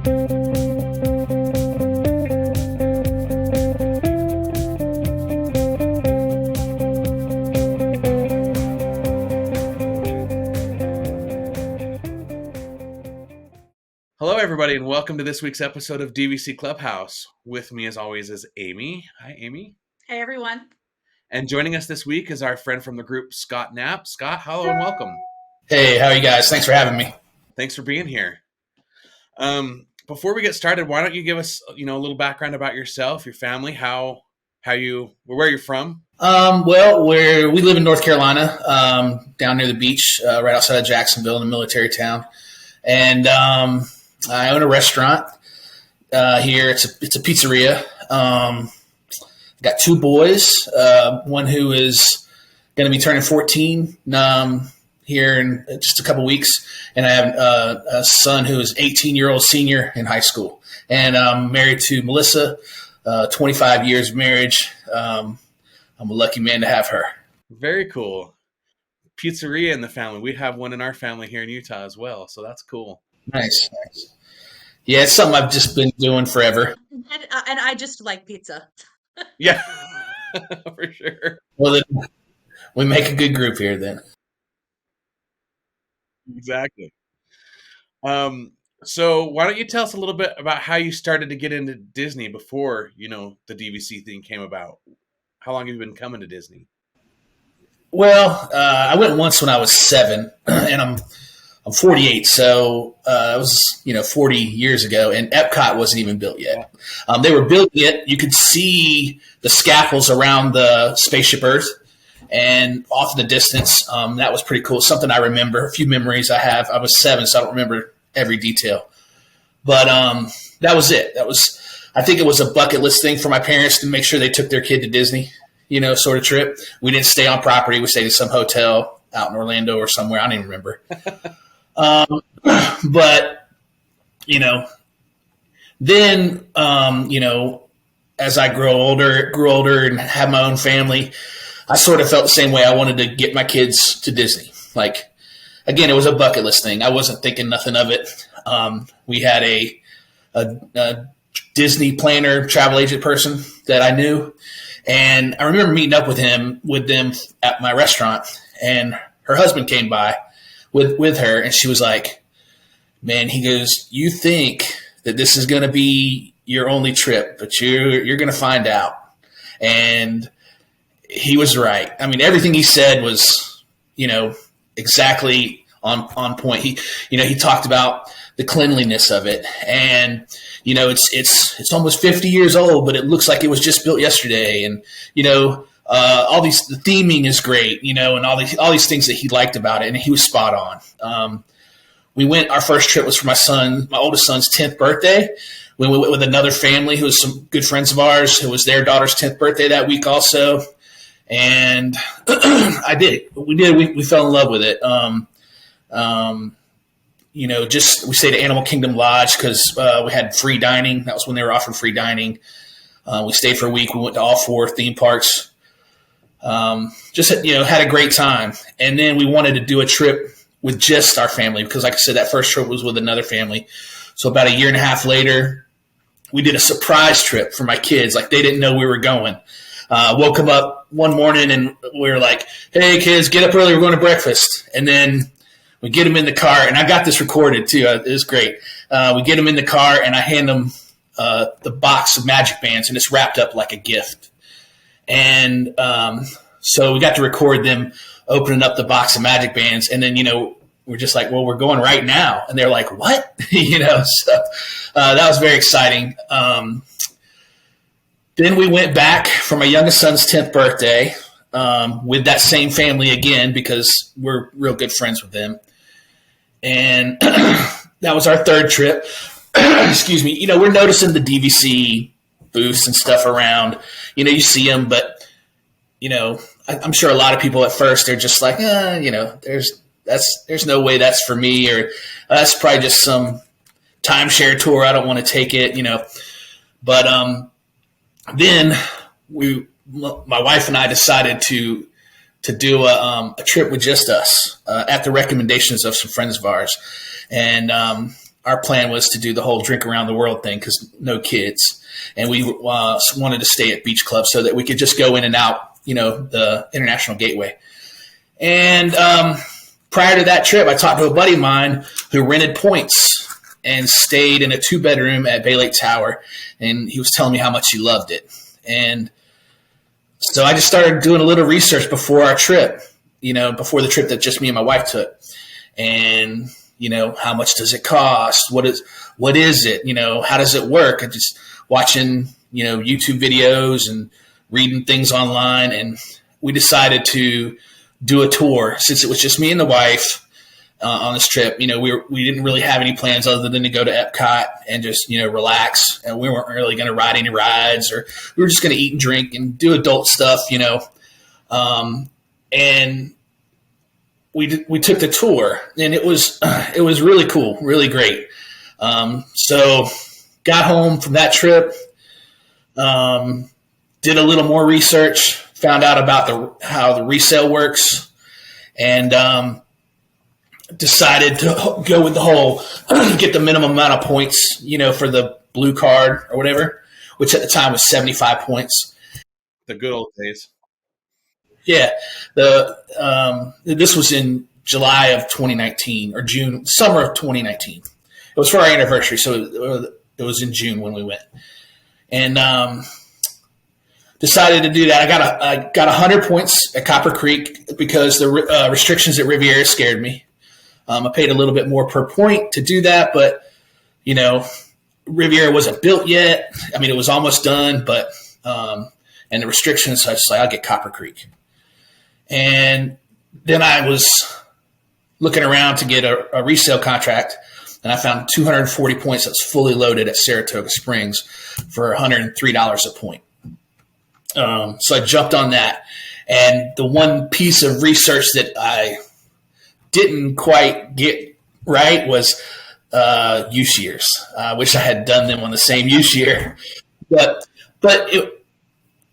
Hello, everybody, and welcome to this week's episode of DVC Clubhouse. With me, as always, is Amy. Hi, Amy. Hey, everyone. And joining us this week is our friend from the group, Scott Knapp. Scott, hello and welcome. Hey, how are you guys? Thanks for having me. Thanks for being here. Before we get started, why don't you give us, a little background about yourself, your family, where you're from? We live in North Carolina, down near the beach, right outside of Jacksonville, in a military town, and I own a restaurant here. It's a pizzeria. Got two boys, one who is going to be turning 14 here in just a couple weeks, and I have a son who is 18-year-old senior in high school. And I'm married to Melissa, 25 years of marriage. I'm a lucky man to have her. Very cool. Pizzeria in the family. We have one in our family here in Utah as well, so that's cool. Nice. Yeah, it's something I've just been doing forever. And I just like pizza. Yeah, for sure. Well, then we make a good group here then. Exactly. So why don't you tell us a little bit about how you started to get into Disney before, the DVC thing came about? How long have you been coming to Disney? Well, I went once when I was 7, and I'm 48, so it was 40 years ago, and Epcot wasn't even built yet. They were building it. You could see the scaffolds around the Spaceship Earth, and off in the distance, that was pretty cool. Something I remember, a few memories I have. I was 7, so I don't remember every detail, but that was it. I think it was a bucket list thing for my parents to make sure they took their kid to Disney, sort of trip. We didn't stay on property. We stayed in some hotel out in Orlando or somewhere. I don't even remember. But, then, as I grew older and had my own family, I sort of felt the same way. I wanted to get my kids to Disney. Like, again, it was a bucket list thing. I wasn't thinking nothing of it. We had a Disney planner, travel agent person that I knew. And I remember meeting up with them at my restaurant, and her husband came by with her, and she was like, man, he goes, you think that this is going to be your only trip, but you're going to find out. And he was right. I mean, everything he said was, exactly on point. He talked about the cleanliness of it, and it's almost 50 years old, but it looks like it was just built yesterday. And the theming is great, and all these things that he liked about it, and he was spot on. Our first trip was for my oldest son's 10th birthday. We went with another family who was some good friends of ours. It was their daughter's 10th birthday that week also. And we fell in love with it. We stayed at Animal Kingdom Lodge because we had free dining. That was when they were offering free dining. We stayed for a week. We went to all 4 theme parks. Had a great time. And then we wanted to do a trip with just our family because, like I said, that first trip was with another family. So about a year and a half later, we did a surprise trip for my kids. Like, they didn't know we were going. Woke them up one morning and we were like, hey, kids, get up early. We're going to breakfast. And then we get them in the car, and I got this recorded too. It was great. We get them in the car, and I hand them the box of magic bands, and it's wrapped up like a gift. And so we got to record them opening up the box of magic bands, and then we're just like, well, we're going right now, and they're like, what? So that was very exciting. Then we went back for my youngest son's 10th birthday with that same family again because we're real good friends with them. And that was our third trip. Excuse me. We're noticing the DVC booths and stuff around. You see them, but, I'm sure a lot of people at first, they're just like, there's no way that's for me, or that's probably just some timeshare tour. I don't want to take it, But then my wife and I decided to do a trip with just us at the recommendations of some friends of ours. And our plan was to do the whole drink around the world thing because no kids. And we wanted to stay at Beach Club so that we could just go in and out, the International Gateway. And prior to that trip, I talked to a buddy of mine who rented points and stayed in a 2-bedroom at Bay Lake Tower. And he was telling me how much he loved it. And so I just started doing a little research before our trip, before the trip that just me and my wife took. And, how much does it cost? What is it? How does it work? And just watching, YouTube videos and reading things online. And we decided to do a tour since it was just me and the wife on this trip. We didn't really have any plans other than to go to Epcot and just, relax. And we weren't really going to ride any rides, or we were just going to eat and drink and do adult stuff, and we took the tour, and it was really cool, really great. So got home from that trip, did a little more research, found out about how the resale works, and decided to go with the whole get the minimum amount of points, for the blue card or whatever, which at the time was 75 points. The good old days. Yeah. This was in July of 2019 or summer of 2019. It was for our anniversary, so it was in June when we went. And decided to do that. I got 100 points at Copper Creek because the restrictions at Riviera scared me. I paid a little bit more per point to do that, but, Riviera wasn't built yet. I mean, it was almost done, but and the restrictions, so I was like, I'll get Copper Creek. And then I was looking around to get a resale contract, and I found 240 points that was fully loaded at Saratoga Springs for $103 a point. So I jumped on that. And the one piece of research that I didn't quite get right was use years. I wish I had done them on the same use year, but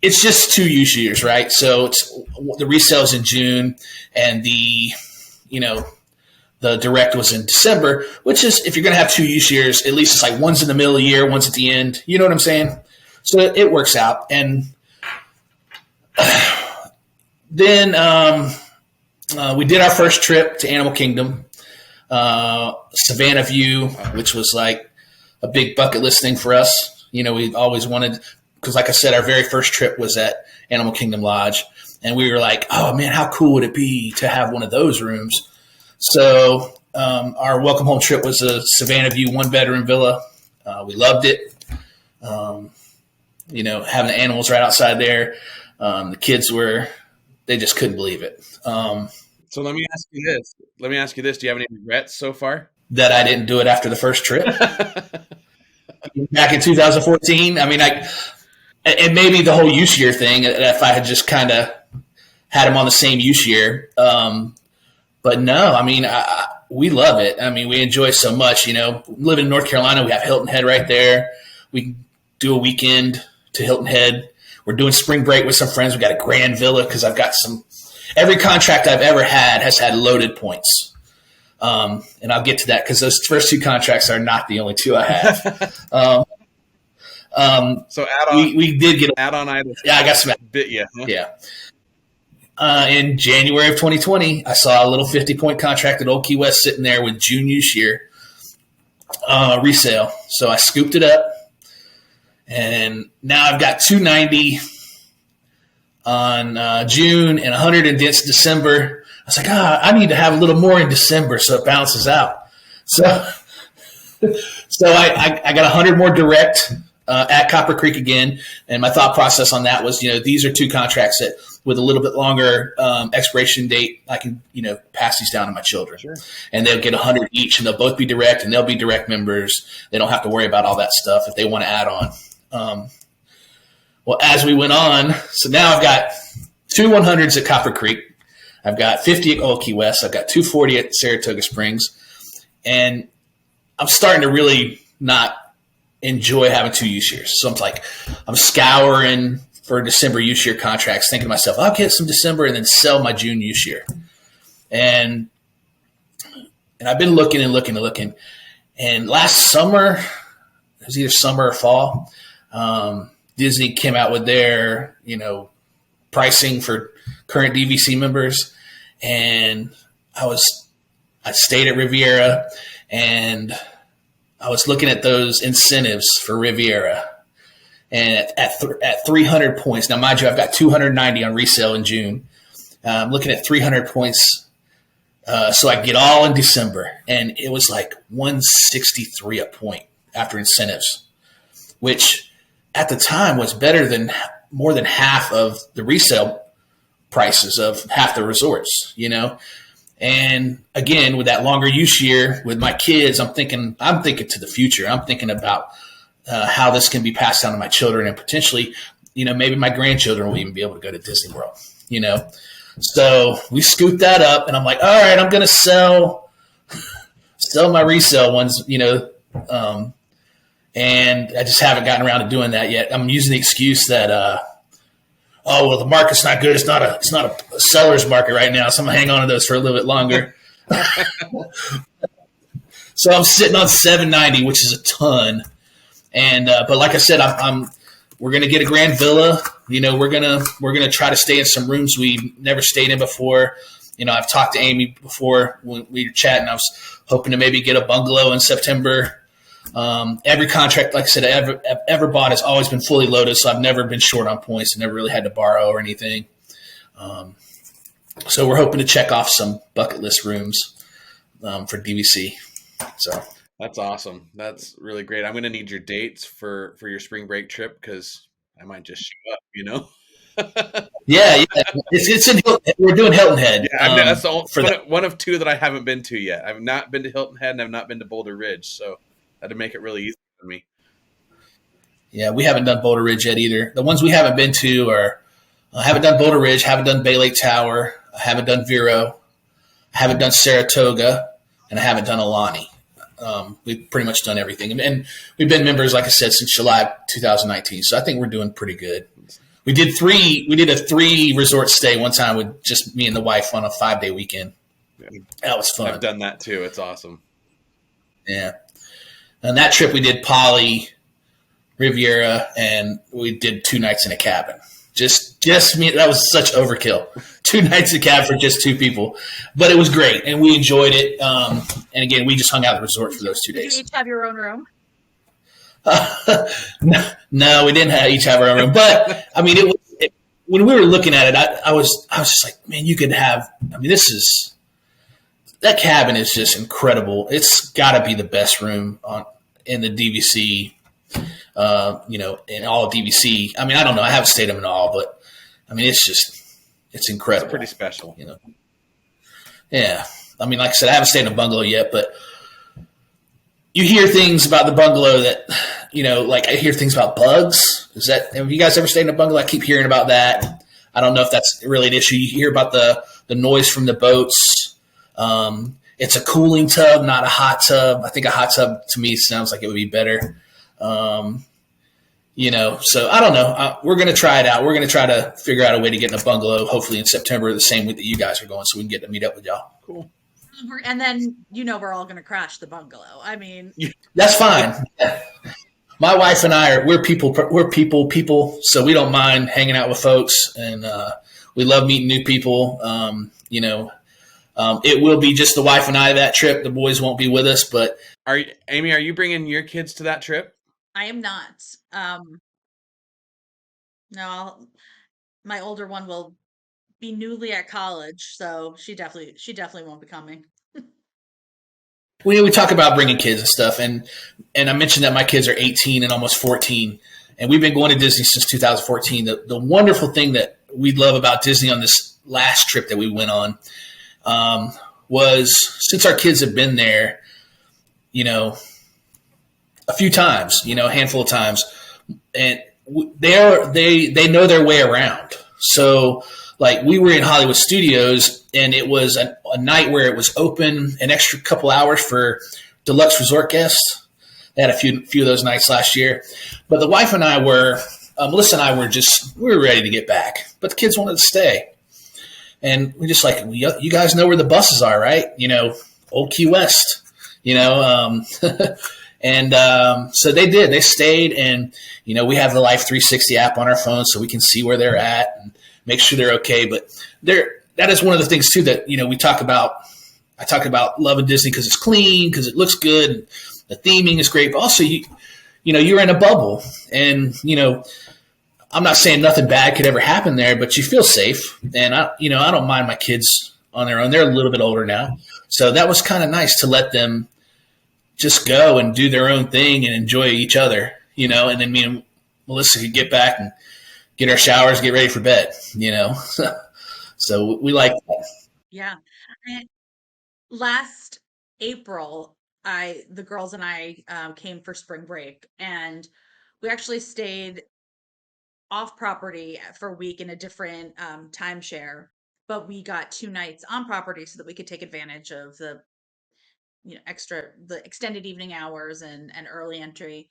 it's just 2 use years, right? So the resale's in June, and the direct was in December, which is, if you're going to have 2 use years, at least it's like one's in the middle of the year, one's at the end. You know what I'm saying? So it works out. And then we did our first trip to Animal Kingdom, Savannah View, which was like a big bucket list thing for us. We always wanted, because like I said, our very first trip was at Animal Kingdom Lodge, and we were like, oh man, how cool would it be to have one of those rooms? So our welcome home trip was a Savannah View 1-bedroom villa. We loved it. Having the animals right outside there. The kids they just couldn't believe it. So let me ask you this. Do you have any regrets so far? That I didn't do it after the first trip. Back in 2014. I mean, and maybe the whole use year thing, if I had just kind of had them on the same use year. But no, I mean, we love it. I mean, we enjoy it so much. Living in North Carolina, we have Hilton Head right there. We can do a weekend to Hilton Head. We're doing spring break with some friends. We got a grand villa because I've got every contract I've ever had has had loaded points. And I'll get to that because those first 2 contracts are not the only 2 I have. So add on. We did get add-on items. Yeah, I got some. Bit you. Huh? Yeah. In January of 2020, I saw a little 50-point contract at Old Key West sitting there with June use year resale. So I scooped it up, and now I've got 290 on June and 100 in December. I was like, I need to have a little more in December so it balances out. So I got 100 more direct at Copper Creek again. And my thought process on that was, these are 2 contracts that with a little bit longer expiration date, I can, pass these down to my children. Sure. And they'll get 100 each, and they'll both be direct, and they'll be direct members. They don't have to worry about all that stuff if they want to add on. Well, as we went on, so now I've got 2 100s at Copper Creek. I've got 50 at Old Key West. I've got 240 at Saratoga Springs. And I'm starting to really not enjoy having 2 use years. So I'm scouring for December use year contracts, thinking to myself, I'll get some December and then sell my June use year. And I've been looking and looking and looking. And last summer, it was either summer or fall, Disney came out with their, pricing for current DVC members. And I stayed at Riviera, and I was looking at those incentives for Riviera. And at 300 points, now mind you, I've got 290 on resale in June. I'm looking at 300 points, so I get all in December, and it was like 163 a point after incentives, which at the time was better than more than half of the resale prices of half the resorts, And again, with that longer use year with my kids, I'm thinking to the future. I'm thinking about how this can be passed down to my children, and potentially, maybe my grandchildren will even be able to go to Disney World, So we scooped that up, and I'm like, all right, I'm going to sell my resale ones, and I just haven't gotten around to doing that yet. I'm using the excuse that, the market's not good. It's not a seller's market right now, so I'm going to hang on to those for a little bit longer. So I'm sitting on 790, which is a ton. And but like I said, we're gonna get a grand villa. We're gonna try to stay in some rooms we've never stayed in before. I've talked to Amy before when we were chatting. I was hoping to maybe get a bungalow in September. Every contract, like I said, I've ever bought has always been fully loaded, so I've never been short on points. I never really had to borrow or anything. So we're hoping to check off some bucket list rooms for DVC. So. That's awesome. That's really great. I'm going to need your dates for your spring break trip, because I might just show up, Yeah. It's in Hilton. We're doing Hilton Head. Yeah, that's the one of two that I haven't been to yet. I've not been to Hilton Head, and I've not been to Boulder Ridge, so that'd make it really easy for me. Yeah, we haven't done Boulder Ridge yet either. The ones we haven't been to are I haven't done Boulder Ridge, haven't done Bay Lake Tower, I haven't done Vero, I haven't done Saratoga, and I haven't done Alani. We've pretty much done everything. And we've been members, like I said, since July 2019. So I think we're doing pretty good. We did a 3 resort stay one time with just me and the wife on a 5-day weekend. Yeah. That was fun. I've done that too. It's awesome. Yeah. And that trip we did Poly, Riviera, and we did 2 nights in a cabin. Just me. That was such overkill. 2 nights in a cabin for just 2 people, but it was great and we enjoyed it. And again, we just hung out at the resort for those 2 days. Did you each have your own room? No, we didn't each have our own room, but I mean, when we were looking at it, I was just like, man, you could have. I mean, that cabin is just incredible. It's got to be the best room in the DVC. In all of DVC. I mean, I don't know. I haven't stayed them in all, but I mean, it's incredible. It's pretty special. Yeah. I mean, like I said, I haven't stayed in a bungalow yet, but you hear things about the bungalow that, like I hear things about bugs. Have you guys ever stayed in a bungalow? I keep hearing about that. I don't know if that's really an issue. You hear about the noise from the boats. It's a cooling tub, not a hot tub. I think a hot tub to me sounds like it would be better. So I don't know. We're going to try it out. We're going to try to figure out a way to get in a bungalow, hopefully in September, the same week that you guys are going, so we can get to meet up with y'all. Cool. And then, we're all going to crash the bungalow. I mean, that's fine. Yeah. My wife and I we're people. So we don't mind hanging out with folks, and we love meeting new people. It will be just the wife and I that trip. The boys won't be with us, but Amy, are you bringing your kids to that trip? I am not. No, my older one will be newly at college, so she definitely won't be coming. We talk about bringing kids and stuff, and I mentioned that my kids are 18 and almost 14, and we've been going to Disney since 2014. The wonderful thing that we love about Disney on this last trip that we went on was, since our kids have been there, a few times, a handful of times, and they know their way around. So, like, we were in Hollywood Studios, and it was a night where it was open an extra couple hours for deluxe resort guests. They had a few of those nights last year. But the wife and I Melissa and I we were ready to get back, but the kids wanted to stay. And we're just like, you guys know where the buses are, right? Old Key West, you know. And so they did. They stayed, and we have the Life 360 app on our phone, so we can see where they're at and make sure they're okay. But that is one of the things too that we talk about. I talk about loving Disney because it's clean, because it looks good, and the theming is great. But also, you're in a bubble, and I'm not saying nothing bad could ever happen there, but you feel safe. And I don't mind my kids on their own. They're a little bit older now, so that was kind of nice to let them just go and do their own thing and enjoy each other, and then me and Melissa could get back and get our showers, get ready for bed, so we like that. Yeah. Last April, the girls and I came for spring break, and we actually stayed off property for a week in a different timeshare, but we got 2 nights on property so that we could take advantage of the the extended evening hours and early entry.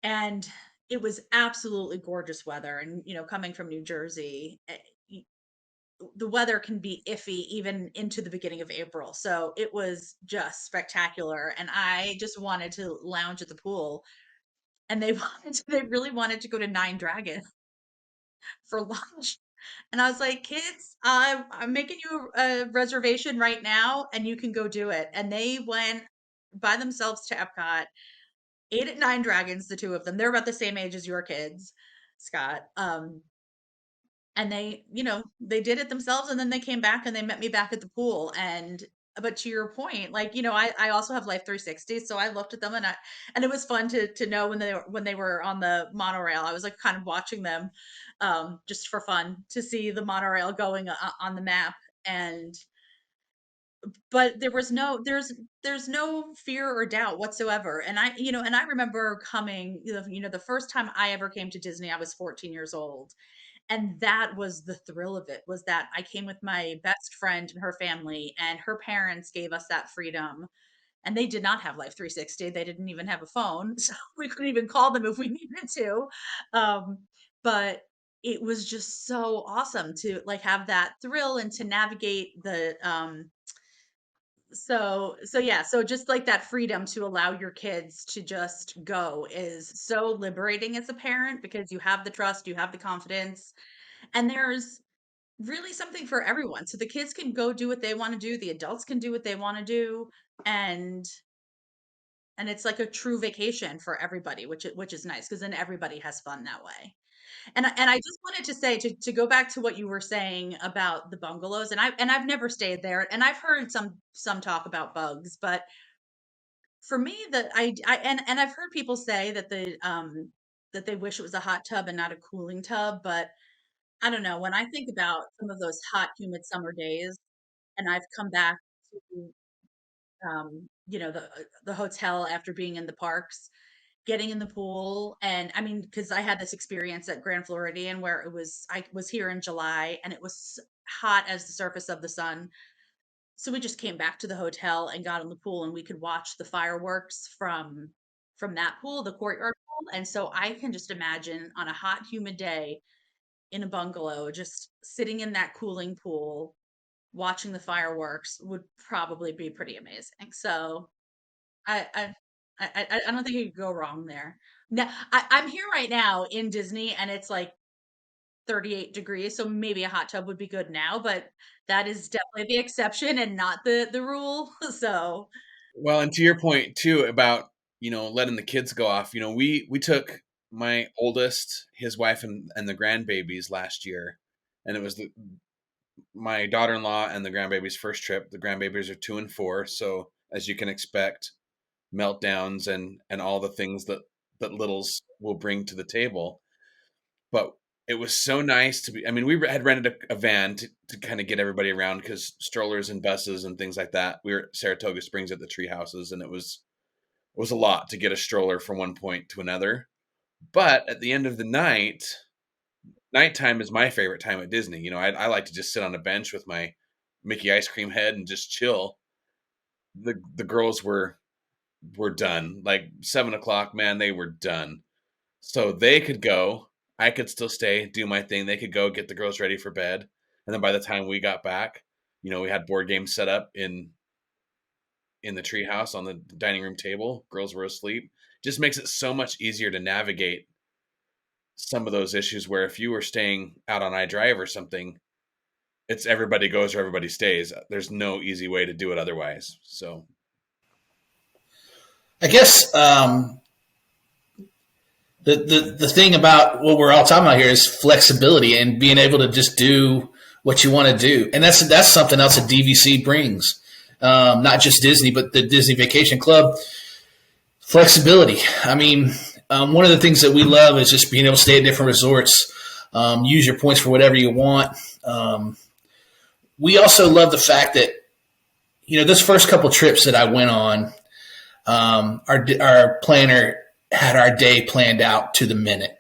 And it was absolutely gorgeous weather. And coming from New Jersey, the weather can be iffy even into the beginning of April. So it was just spectacular. And I just wanted to lounge at the pool. And they really wanted to go to Nine Dragons for lunch. And I was like, kids, I'm making you a reservation right now and you can go do it. And they went by themselves to Epcot, ate at Nine Dragons, the two of them. They're about the same age as your kids, Scott. And they did it themselves, and then they came back and they met me back at the pool. And but to your point, like, I also have Life 360, so I looked at them, and it was fun to know when they were on the monorail. I was like kind of watching them just for fun to see the monorail going on the map. And but there's no fear or doubt whatsoever. And I remember coming, the first time I ever came to Disney, I was 14 years old, and that was the thrill of it, was that I came with my best friend and her family, and her parents gave us that freedom. And they did not have Life 360. They didn't even have a phone, so we couldn't even call them if we needed to. Um, but it was just so awesome to like have that thrill and to navigate the yeah, so just like that freedom to allow your kids to just go is so liberating as a parent, because you have the trust, you have the confidence, and there's really something for everyone. So the kids can go do what they want to do, the adults can do what they want to do, and it's like a true vacation for everybody, which is nice, because then everybody has fun that way. And I just wanted to say, to go back to what you were saying about the bungalows, and I've never stayed there, and I've heard some talk about bugs, but for me, that and I've heard people say that they wish it was a hot tub and not a cooling tub, but I don't know. When I think about some of those hot, humid summer days, and I've come back to the hotel after being in the parks, getting in the pool, and I mean, because I had this experience at Grand Floridian where I was here in July and it was hot as the surface of the sun. So we just came back to the hotel and got in the pool, and we could watch the fireworks from that pool, the courtyard pool. And so I can just imagine on a hot, humid day in a bungalow, just sitting in that cooling pool, watching the fireworks would probably be pretty amazing. So I I I don't think you could go wrong there. Now I'm here right now in Disney, and it's like 38 degrees, so maybe a hot tub would be good now, but that is definitely the exception and not the rule. So Well, and to your point too about letting the kids go off. We took my oldest, his wife, and the grandbabies last year, and it was my daughter-in-law and the grandbabies' first trip. The grandbabies are 2 and 4, so as you can expect, meltdowns and all the things that littles will bring to the table. But it was so nice to be. I mean, we had rented a van to kind of get everybody around, because strollers and buses and things like that. We were at Saratoga Springs at the tree houses, and it was a lot to get a stroller from one point to another. But at the end of the night, nighttime is my favorite time at Disney. I like to just sit on a bench with my Mickey ice cream head and just chill. The girls were done. Like 7 o'clock, man, they were done. So they could go. I could still stay, do my thing. They could go get the girls ready for bed. And then by the time we got back, we had board games set up in the treehouse on the dining room table. Girls were asleep. Just makes it so much easier to navigate some of those issues where if you were staying out on iDrive or something, it's everybody goes or everybody stays. There's no easy way to do it otherwise. So I guess the thing about what we're all talking about here is flexibility and being able to just do what you want to do, and that's something else that DVC brings. Not just Disney, but the Disney Vacation Club. Flexibility. I mean, one of the things that we love is just being able to stay at different resorts, use your points for whatever you want. We also love the fact that, those first couple trips that I went on, our planner had our day planned out to the minute,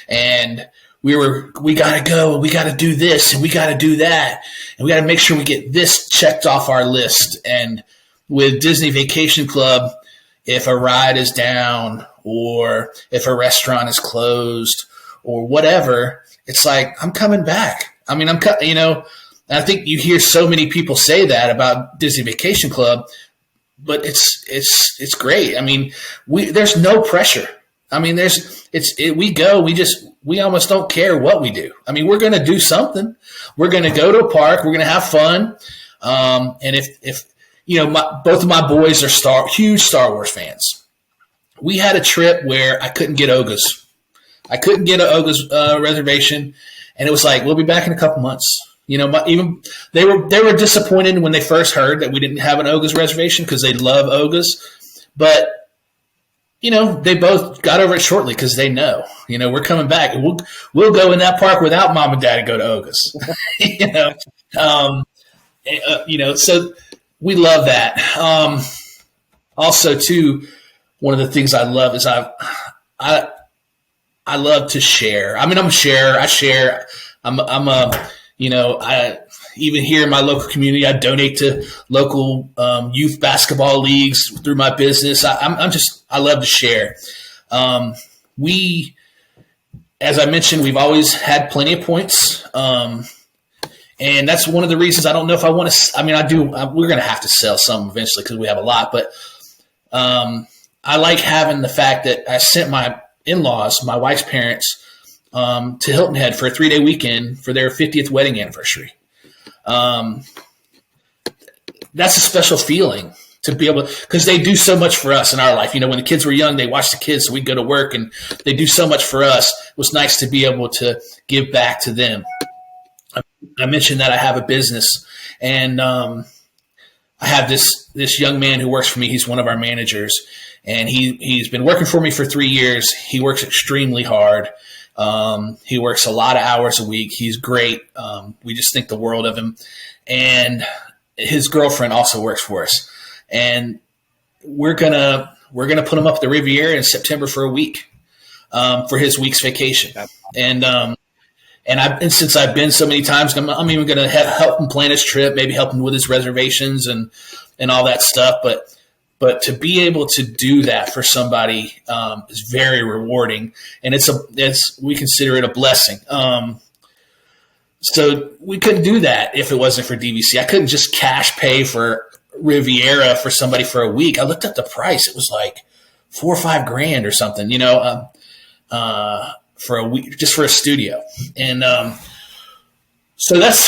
and we got to go, we got to do this, and we got to do that, and we got to make sure we get this checked off our list. And with Disney Vacation Club, if a ride is down or if a restaurant is closed or whatever, it's like, I'm coming back. I mean, I think you hear so many people say that about Disney Vacation Club, but it's great. I mean, there's no pressure. I mean, we almost don't care what we do. I mean, we're going to do something. We're going to go to a park. We're going to have fun. And if both of my boys are huge Star Wars fans. We had a trip where I couldn't get Oga's. I couldn't get an Oga's reservation, and it was like, we'll be back in a couple months. Even they were disappointed when they first heard that we didn't have an Oga's reservation because they love Oga's, but they both got over it shortly because they know, we're coming back. We'll go in that park without mom and dad and go to Oga's. So we love that. Also, too, one of the things I love is I love to share. I mean, I'm a sharer. I share. I even here in my local community, I donate to local youth basketball leagues through my business. I love to share. As I mentioned, we've always had plenty of points. And that's one of the reasons I don't know if I want to. I mean, I do. We're going to have to sell some eventually because we have a lot. But I like having the fact that I sent my in-laws, my wife's parents, to Hilton Head for a 3-day weekend for their 50th wedding anniversary. That's a special feeling to be able to, because they do so much for us in our life. When the kids were young, they watched the kids, so we'd go to work, and they do so much for us. It was nice to be able to give back to them. I mentioned that I have a business, and I have this young man who works for me. He's one of our managers, and he's been working for me for 3 years. He works extremely hard. He works a lot of hours a week. He's great. We just think the world of him. And his girlfriend also works for us, and we're gonna put him up at the Riviera in September for a week for his week's vacation. And since I've been so many times, I'm even going to help him plan his trip, maybe help him with his reservations and all that stuff. But to be able to do that for somebody is very rewarding, and we consider it a blessing. So we couldn't do that if it wasn't for DVC. I couldn't just cash pay for Riviera for somebody for a week. I looked at the price; it was like $4 or $5 grand or something. For a week, just for a studio. And so that's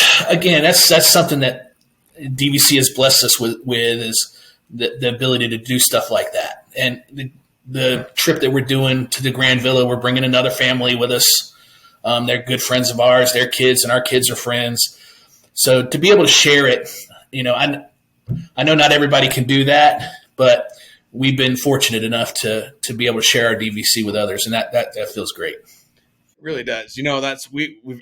something that DVC has blessed us with is the ability to do stuff like that. And the trip that we're doing to the Grand Villa, we're bringing another family with us. They're good friends of ours, their kids, and our kids are friends. So to be able to share it, I know not everybody can do that, but we've been fortunate enough to be able to share our DVC with others, and that feels great. Really does.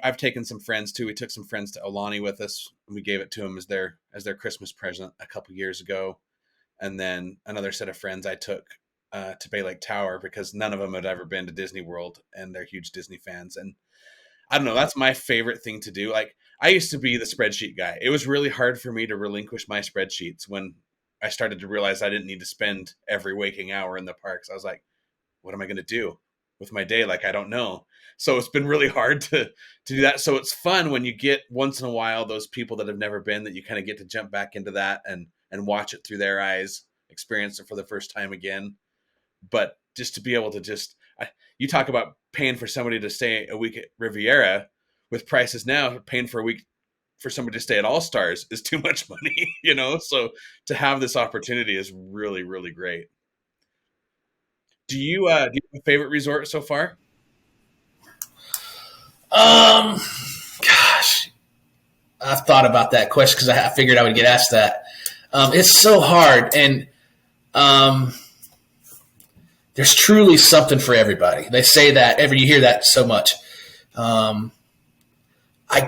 I've taken some friends too. We took some friends to Aulani with us, and we gave it to them as their Christmas present a couple years ago. And then another set of friends I took to Bay Lake Tower because none of them had ever been to Disney World, and they're huge Disney fans. And I don't know, that's my favorite thing to do. Like, I used to be the spreadsheet guy. It was really hard for me to relinquish my spreadsheets when I started to realize I didn't need to spend every waking hour in the parks. I was like, what am I going to do with my day? Like, I don't know. So it's been really hard to do that. So it's fun when you get once in a while those people that have never been, that you kind of get to jump back into that and and watch it through their eyes, experience it for the first time again. But just to be able to you talk about paying for somebody to stay a week at Riviera with prices now, paying for a week for somebody to stay at All Stars is too much money, So to have this opportunity is really, really great. Do you have a favorite resort so far? Gosh, I've thought about that question because I figured I would get asked that. It's so hard, and there's truly something for everybody. They say that you hear that so much. I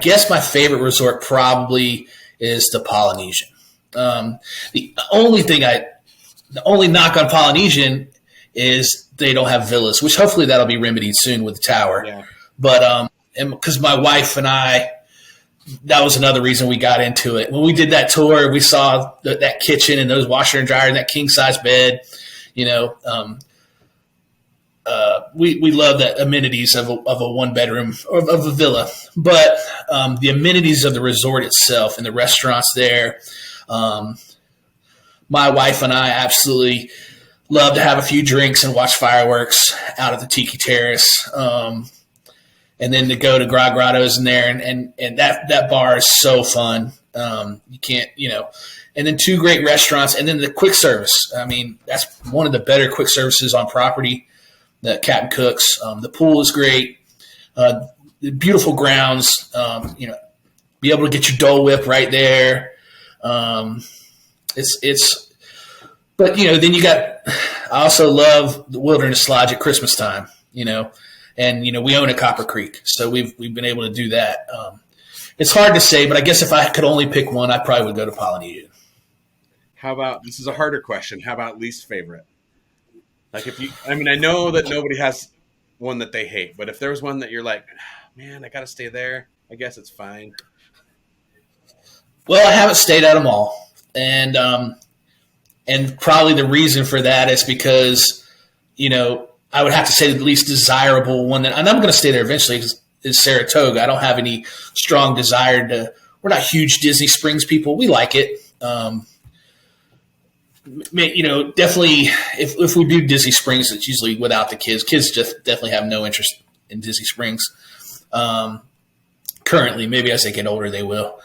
guess my favorite resort probably is the Polynesian. The only knock on Polynesian is they don't have villas, which hopefully that'll be remedied soon with the tower. Yeah. But because my wife and I, that was another reason we got into it. When we did that tour, we saw that kitchen and those washer and dryer and that king size bed. We love the amenities of a one bedroom of a villa, but the amenities of the resort itself and the restaurants there. My wife and I absolutely love to have a few drinks and watch fireworks out at the Tiki Terrace. And then to go to Grottos in there, and that bar is so fun. You can't, and then 2 great restaurants, and then the quick service. I mean, that's one of the better quick services on property. The Captain Cook's. The pool is great. The beautiful grounds. Be able to get your Dole Whip right there. But then you got. I also love the Wilderness Lodge at Christmas time. And we own a Copper Creek, so we've been able to do that. It's hard to say, but I guess if I could only pick one, I probably would go to Polynesian. How about, this is a harder question, how about least favorite? Like I know that nobody has one that they hate, but if there was one that you're like, man, I got to stay there, I guess it's fine. Well, I haven't stayed at them all, and probably the reason for that is because, I would have to say the least desirable one and I'm going to stay there eventually is Saratoga. I don't have any strong desire we're not huge Disney Springs people. We like it. Definitely if we do Disney Springs, it's usually without the kids. Kids just definitely have no interest in Disney Springs. Currently, maybe as they get older, they will.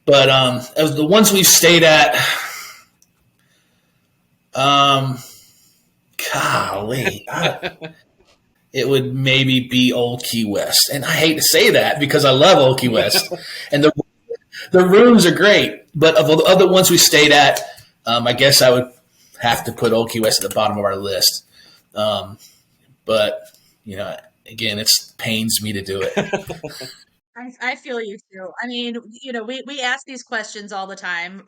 But of the ones we've stayed at, golly, it would maybe be Old Key West. And I hate to say that because I love Old Key West. And the rooms are great. But of the other ones we stayed at, I guess I would have to put Old Key West at the bottom of our list. But, again, it pains me to do it. I feel you too. I mean, we ask these questions all the time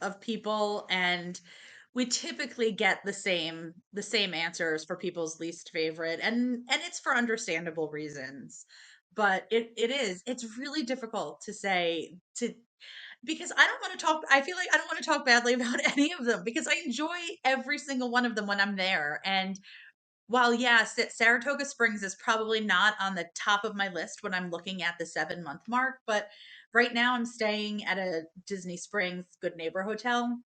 of people, and we typically get the same answers for people's least favorite, and it's for understandable reasons. But it's really difficult to say because I don't want to talk. I feel like I don't want to talk badly about any of them because I enjoy every single one of them when I'm there. And while yes, Saratoga Springs is probably not on the top of my list when I'm looking at the 7-month mark, but right now I'm staying at a Disney Springs Good Neighbor Hotel.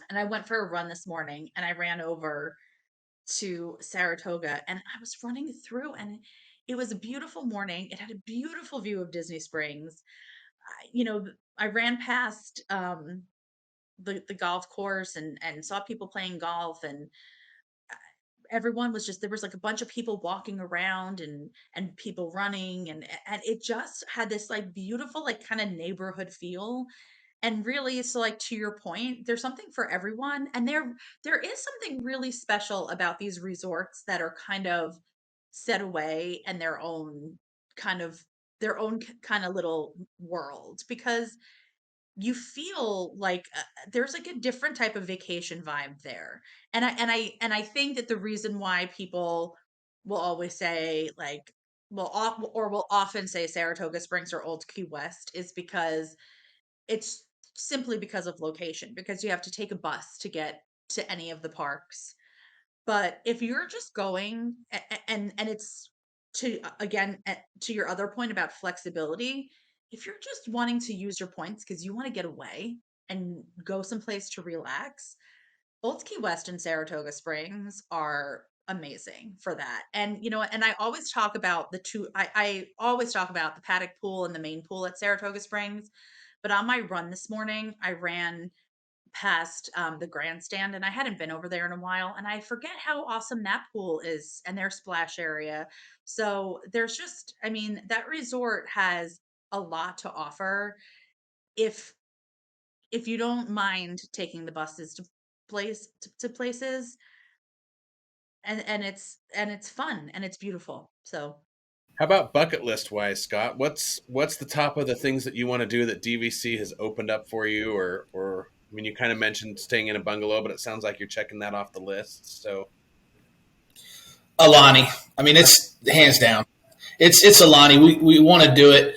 And I went for a run this morning and I ran over to Saratoga and I was running through and it was a beautiful morning. It had a beautiful view of Disney Springs. I ran past the golf course and saw people playing golf, and everyone was just, there was like a bunch of people walking around and people running, and it just had this like beautiful like kind of neighborhood feel. And really, so like to your point, there's something for everyone, and there is something really special about these resorts that are kind of set away and their own kind of little world, because you feel like there's like a different type of vacation vibe there. And I think that the reason why people will always say like or will often say Saratoga Springs or Old Key West is because it's simply because of location, because you have to take a bus to get to any of the parks. But if you're just going and it's to your other point about flexibility, if you're just wanting to use your points because you want to get away and go someplace to relax, both Key West and Saratoga Springs are amazing for that. And, and I always talk about I always talk about the paddock pool and the main pool at Saratoga Springs. But on my run this morning, I ran past the grandstand, and I hadn't been over there in a while, and I forget how awesome that pool is and their splash area. So there's just, I mean, that resort has a lot to offer if you don't mind taking the buses to places, and it's fun and it's beautiful. So How about bucket list wise, Scott? What's the top of the things that you want to do that DVC has opened up for you, or I mean, you kind of mentioned staying in a bungalow, but it sounds like you're checking that off the list. So Alani. I mean, it's hands down. It's Alani. We want to do it.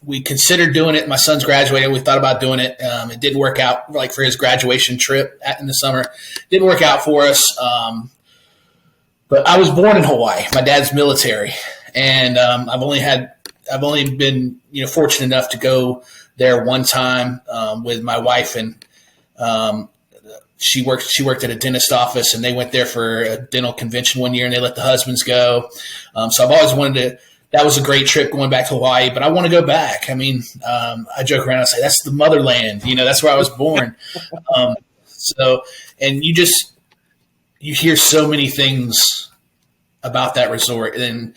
We considered doing it. My son's graduating. We thought about doing it. It didn't work out, like for his graduation trip in the summer. Didn't work out for us. But I was born in Hawaii. My dad's military, and I've only been fortunate enough to go there one time with my wife, and she worked at a dentist office, and they went there for a dental convention one year, and they let the husbands go. So I've always wanted to. That was a great trip going back to Hawaii, but I want to go back. I mean, I joke around and say that's the motherland. That's where I was born. And you hear so many things about that resort, and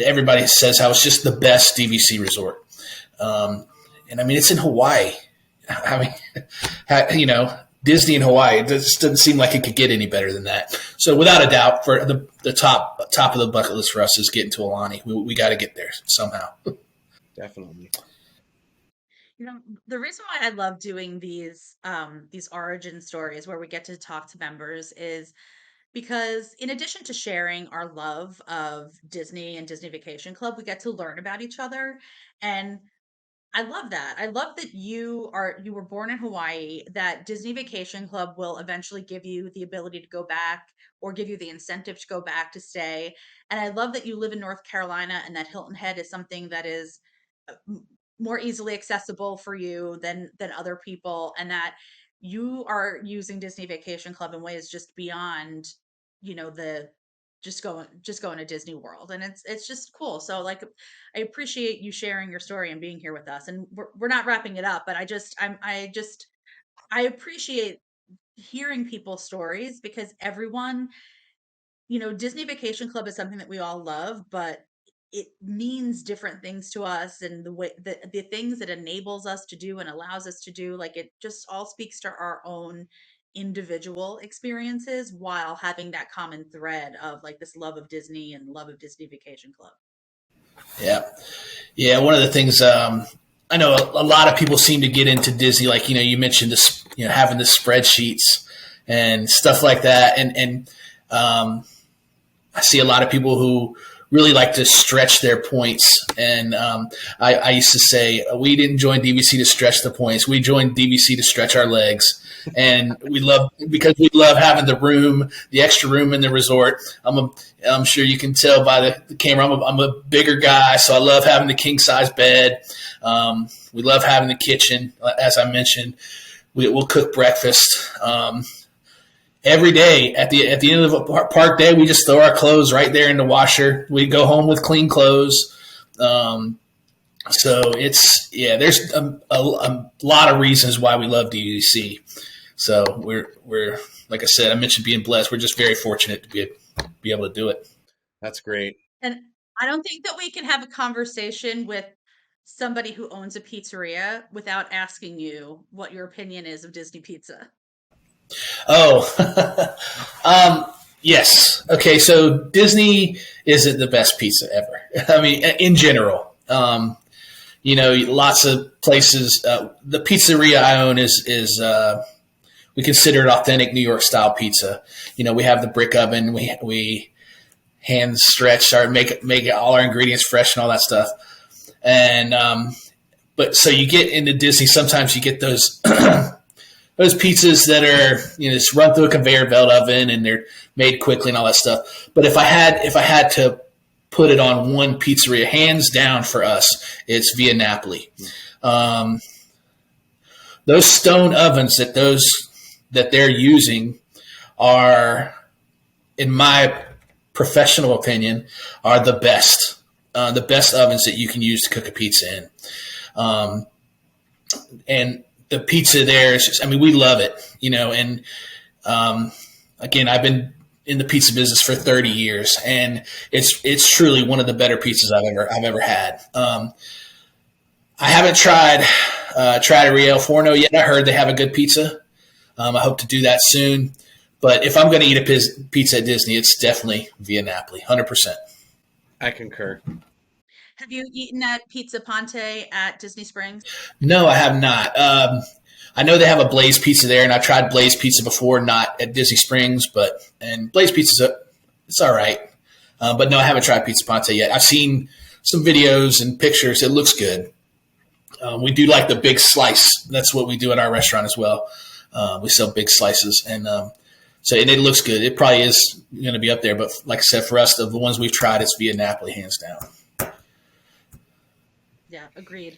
everybody says how it's just the best DVC resort. And I mean, it's in Hawaii. I mean, Disney in Hawaii, it just doesn't seem like it could get any better than that. So without a doubt, for the top of the bucket list for us is getting to Alani. We got to get there somehow. definitely. The reason why I love doing these origin stories where we get to talk to members is because in addition to sharing our love of Disney and Disney Vacation Club, we get to learn about each other. And I love that. I love that you were born in Hawaii, that Disney Vacation Club will eventually give you the ability to go back or give you the incentive to go back to stay. And I love that you live in North Carolina and that Hilton Head is something that is more easily accessible for you than other people, and that you are using Disney Vacation Club in ways just beyond the just going to Disney World. And it's just cool. So like, I appreciate you sharing your story and being here with us. And we're not wrapping it up, but I appreciate hearing people's stories, because everyone, Disney Vacation Club is something that we all love, but it means different things to us, and the way the things it enables us to do and allows us to do, like, it just all speaks to our own individual experiences while having that common thread of like this love of Disney and love of Disney Vacation Club. Yeah. One of the things I know a lot of people seem to get into Disney, like you mentioned this, having the spreadsheets and stuff like that, and I see a lot of people who really like to stretch their points. And I used to say, we didn't join DVC to stretch the points. We joined DVC to stretch our legs. And because we love having the extra room in the resort. I'm sure you can tell by the camera, I'm a bigger guy, so I love having the king size bed. We love having the kitchen, as I mentioned. We'll cook breakfast. Every day at the end of the park day, we just throw our clothes right there in the washer. We go home with clean clothes. So there's a lot of reasons why we love DVC. So we're like I said, I mentioned being blessed. We're just very fortunate to be able to do it. That's great. And I don't think that we can have a conversation with somebody who owns a pizzeria without asking you what your opinion is of Disney pizza. Oh, yes. Okay. So Disney isn't the best pizza ever. I mean, in general, lots of places, the pizzeria I own is we consider it authentic New York style pizza. We have the brick oven, we hand stretch make all our ingredients fresh and all that stuff. And, but so you get into Disney, sometimes you get those, those pizzas that are, just run through a conveyor belt oven and they're made quickly and all that stuff. But if I had to put it on one pizzeria, hands down for us, it's Via Napoli. those stone ovens that they're using are, in my professional opinion, are the best ovens that you can use to cook a pizza in. And the pizza there is just, I mean, we love it, and again, I've been in the pizza business for 30 years, and it's truly one of the better pizzas I've ever had. I haven't tried a Riel Forno yet. I heard they have a good pizza. I hope to do that soon. But if I'm going to eat a pizza at Disney, it's definitely Via Napoli, 100%. I concur. Have you eaten at Pizza Ponte at Disney Springs? No, I have not. I know they have a Blaze Pizza there, and I tried Blaze Pizza before, not at Disney Springs, and Blaze Pizza, it's all right. But no, I haven't tried Pizza Ponte yet. I've seen some videos and pictures. It looks good. We do like the big slice. That's what we do at our restaurant as well. We sell big slices, and it looks good. It probably is going to be up there, but like I said, for us, the ones we've tried, it's Via Napoli, hands down. Yeah, agreed.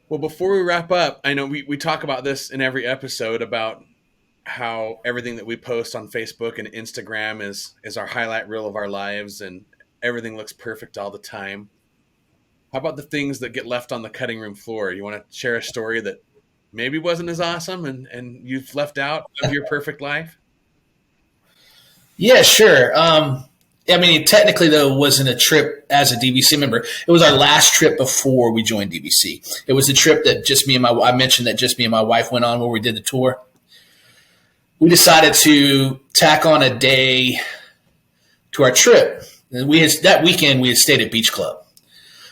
Well, before we wrap up, I know we talk about this in every episode about how everything that we post on Facebook and Instagram is our highlight reel of our lives, and everything looks perfect all the time. How about the things that get left on the cutting room floor? You want to share a story that maybe wasn't as awesome and you've left out of your perfect life? Yeah, sure. I mean, technically, though, it wasn't a trip as a DVC member. It was our last trip before we joined DVC. It was the trip that I mentioned that just me and my wife went on where we did the tour. We decided to tack on a day to our trip. That weekend, we had stayed at Beach Club,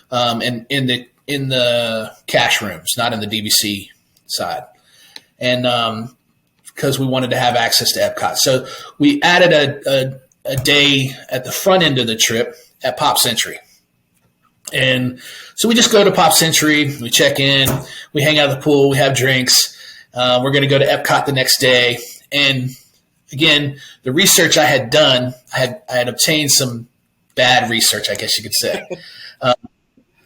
and in the cash rooms, not in the DVC side. And because we wanted to have access to Epcot. So we added a day at the front end of the trip at Pop Century. And so we just go to Pop Century, we check in, we hang out at the pool, we have drinks. We're going to go to Epcot the next day. And again, the research I had done, I had obtained some bad research, I guess you could say.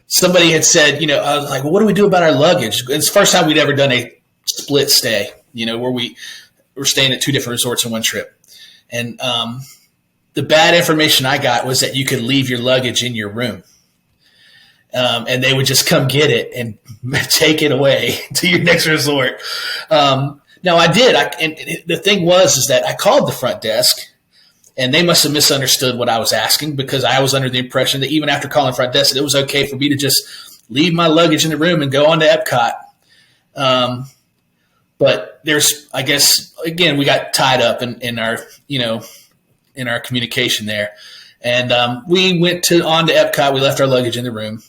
Somebody had said, I was like, well, what do we do about our luggage? It's the first time we'd ever done a split stay, where we were staying at two different resorts in one trip. And the bad information I got was that you could leave your luggage in your room. And they would just come get it and take it away to your next resort. Now I did. And the thing was that I called the front desk, and they must have misunderstood what I was asking, because I was under the impression that even after calling front desk, it was okay for me to just leave my luggage in the room and go on to Epcot. But there's, I guess, again, we got tied up in our, in our communication there. And we went on to Epcot. We left our luggage in the room.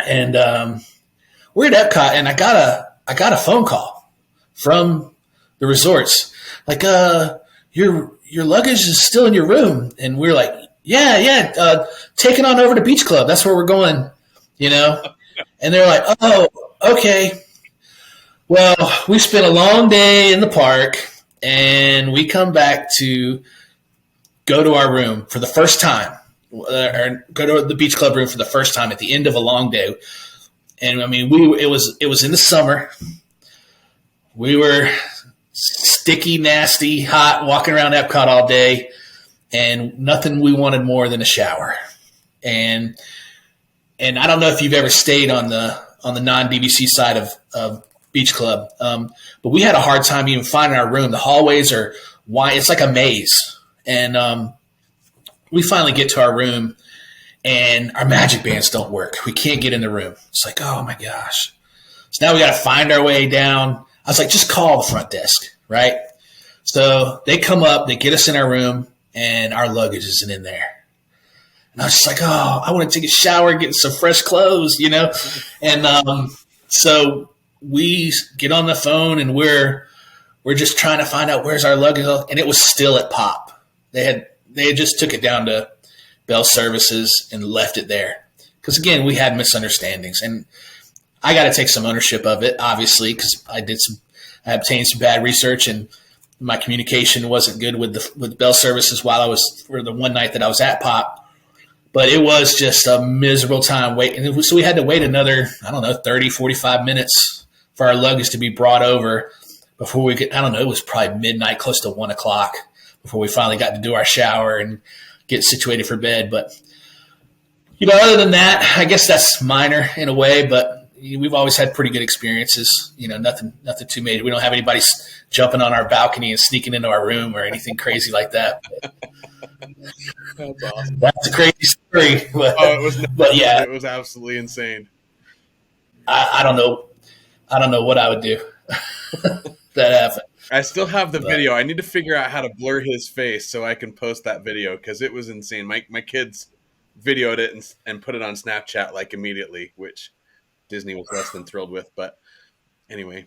And we're at Epcot, and I got a phone call from the resorts. Like, your luggage is still in your room. And we're like, yeah, take it on over to Beach Club. That's where we're going, And they're like, oh, okay. Well, we spent a long day in the park, and we come back to go to our room for the first time, or go to the Beach Club room for the first time at the end of a long day. And I mean, it was in the summer. We were sticky, nasty, hot, walking around Epcot all day, and nothing we wanted more than a shower. And I don't know if you've ever stayed on the non-DVC side of Beach Club, but we had a hard time even finding our room. The hallways are wide; it's like a maze. And we finally get to our room, and our magic bands don't work. We can't get in the room. It's like, oh my gosh! So now we got to find our way down. I was like, just call the front desk, right? So they come up, they get us in our room, and our luggage isn't in there. And I was just like, oh, I want to take a shower, get some fresh clothes, And so we get on the phone, and we're just trying to find out where's our luggage, and it was still at Pop. They had just took it down to Bell Services and left it there. Because again, we had misunderstandings, and I got to take some ownership of it, obviously, because I obtained some bad research, and my communication wasn't good with Bell Services for the one night that I was at Pop. But it was just a miserable time waiting. So we had to wait another, 30, 45 minutes for our luggage to be brought over before we could, I don't know, it was probably midnight, close to 1:00 before we finally got to do our shower and get situated for bed. But, other than that, I guess that's minor in a way, but we've always had pretty good experiences. Nothing too major. We don't have anybody jumping on our balcony and sneaking into our room or anything crazy like that. That's awesome. That's a crazy story. But yeah, it was absolutely insane. I don't know what I would do. That happened. I still have the video. I need to figure out how to blur his face so I can post that video because it was insane. My kids videoed it and put it on Snapchat like immediately, which Disney was less than thrilled with. But anyway,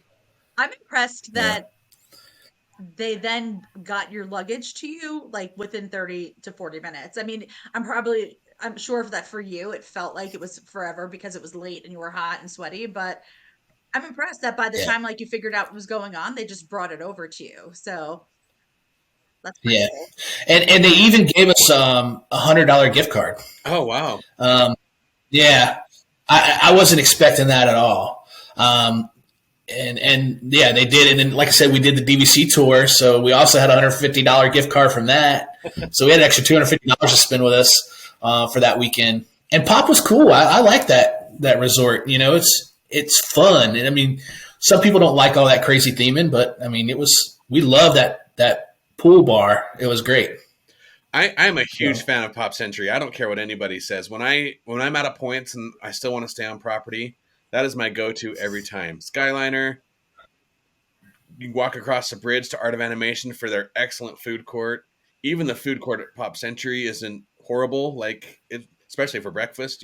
I'm impressed that they then got your luggage to you like within 30 to 40 minutes. I mean, I'm sure that for you it felt like it was forever because it was late and you were hot and sweaty, but I'm impressed that by the time like you figured out what was going on, they just brought it over to you. So that's pretty cool. And they even gave us a $100 gift card. Oh wow. I wasn't expecting that at all. And they did. And then, like I said, we did the DVC tour. So we also had a $150 gift card from that. So we had an extra $250 to spend with us for that weekend. And Pop was cool. I like that resort. It's fun. And I mean, some people don't like all that crazy theming, but I mean, we love that pool bar. It was great. I'm a huge fan of Pop Century. I don't care what anybody says. When I'm out of points and I still want to stay on property, that is my go-to every time. Skyliner, you walk across the bridge to Art of Animation for their excellent food court. Even the food court at Pop Century isn't horrible, especially for breakfast,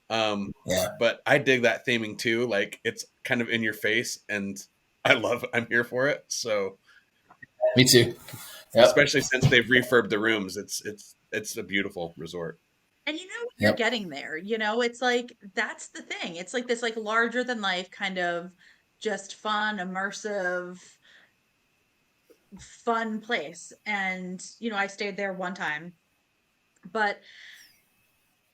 But I dig that theming too. Like it's kind of in your face, and I'm here for it. So, me too. Yep. Especially since they've refurbed the rooms, it's a beautiful resort. And you're getting there. It's like that's the thing. It's like this like larger than life kind of just fun, immersive, fun place. And I stayed there one time, and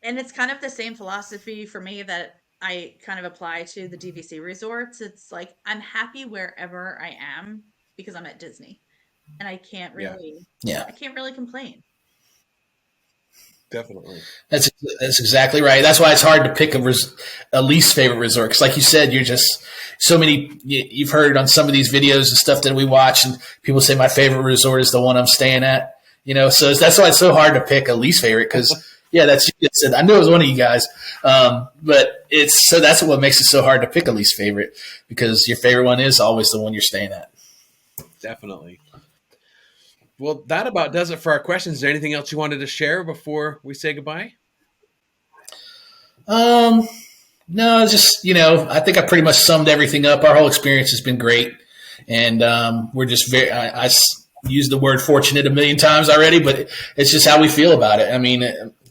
it's kind of the same philosophy for me that I kind of apply to the DVC resorts. It's like I'm happy wherever I am because I'm at Disney, and I can't really complain. Definitely. That's exactly right. That's why it's hard to pick a least favorite resort. Because like you said, you're just so many, you've heard on some of these videos and stuff that we watch, and people say my favorite resort is the one I'm staying at, so that's why it's so hard to pick a least favorite. Because that's, I knew it was one of you guys. But that's what makes it so hard to pick a least favorite, because your favorite one is always the one you're staying at. Definitely. Well, that about does it for our questions. Is there anything else you wanted to share before we say goodbye? No, just, I think I pretty much summed everything up. Our whole experience has been great. And we're just I used the word fortunate a million times already, but it's just how we feel about it. I mean,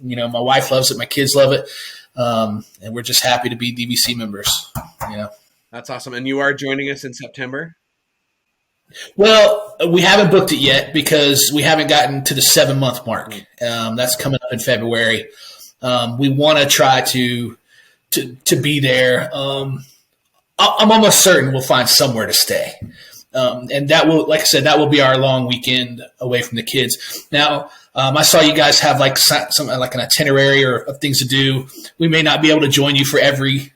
my wife loves it. My kids love it. And we're just happy to be DVC members. That's awesome. And you are joining us in September? Well, we haven't booked it yet because we haven't gotten to the 7-month mark. That's coming up in February. We want to try to be there. I'm almost certain we'll find somewhere to stay. And that will, like I said, that will be our long weekend away from the kids. Now, I saw you guys have like some like an itinerary or of things to do. We may not be able to join you for everything.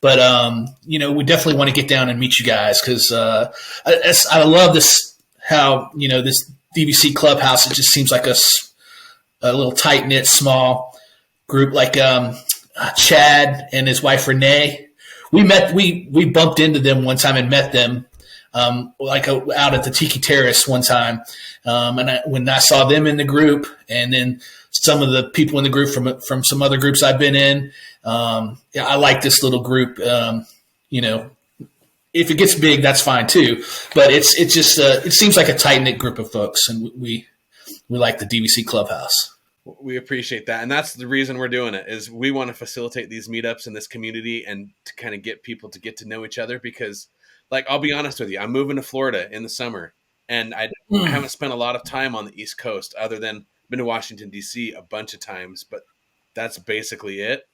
But, we definitely want to get down and meet you guys because I love this, how, this DVC Clubhouse, it just seems like a little tight-knit, small group like Chad and his wife, Renee. We bumped into them one time and met them out at the Tiki Terrace one time. When I saw them in the group and then some of the people in the group from some other groups I've been in, I like this little group. If it gets big, that's fine too. But it's just it seems like a tight knit group of folks, and we like the DVC Clubhouse. We appreciate that, and that's the reason we're doing it. Is we want to facilitate these meetups in this community and to kind of get people to get to know each other. Because, like, I'll be honest with you, I'm moving to Florida in the summer, and I haven't spent a lot of time on the East Coast, other than been to Washington D.C. a bunch of times, but that's basically it.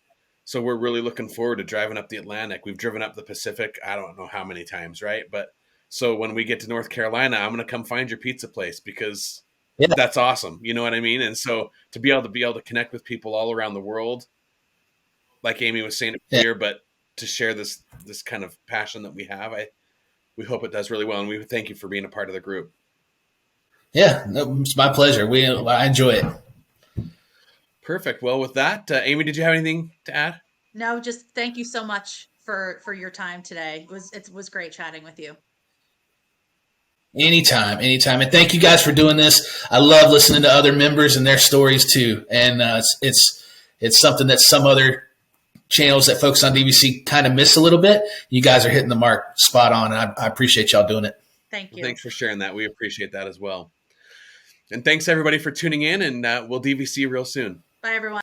So we're really looking forward to driving up the Atlantic. We've driven up the Pacific, I don't know how many times, right? But so when we get to North Carolina, I'm going to come find your pizza place because Yeah. that's awesome. You know what I mean? And so to be able to connect with people all around the world, like Amy was saying earlier, but to share this kind of passion that we have, we hope it does really well. And we thank you for being a part of the group. Yeah, it's my pleasure. I enjoy it. Perfect. Well, with that, Amy, did you have anything to add? No, just thank you so much for your time today. It was great chatting with you. Anytime. And thank you guys for doing this. I love listening to other members and their stories too. And it's something that some other channels that focus on DVC kind of miss a little bit. You guys are hitting the mark spot on, and I appreciate y'all doing it. Thank you. Well, thanks for sharing that. We appreciate that as well. And thanks everybody for tuning in, and we'll DVC real soon. Bye, everyone.